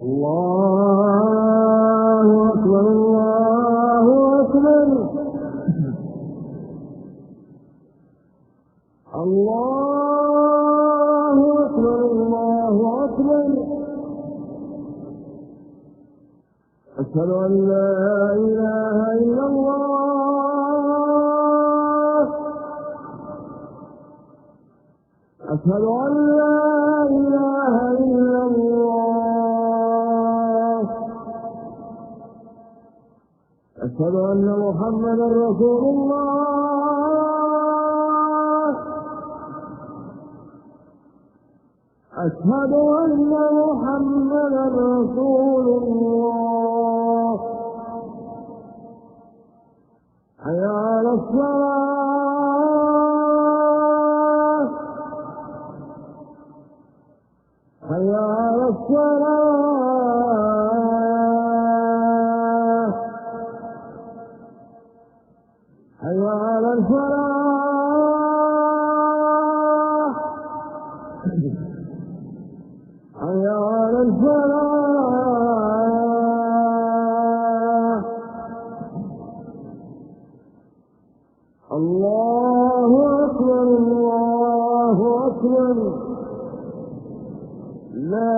الله أكبر الله أكبر الله أكبر الله أكبر. أشهد أن لا إله إلا الله. أشهد أن لا إله إلا الله. أشهد أن محمدا رسول الله. أشهد أن محمدا رسول الله. حي على الصلاة. حي على الصلاة. حي على الفلاح. حي على الفلاح. الله أكبر الله أكبر. لا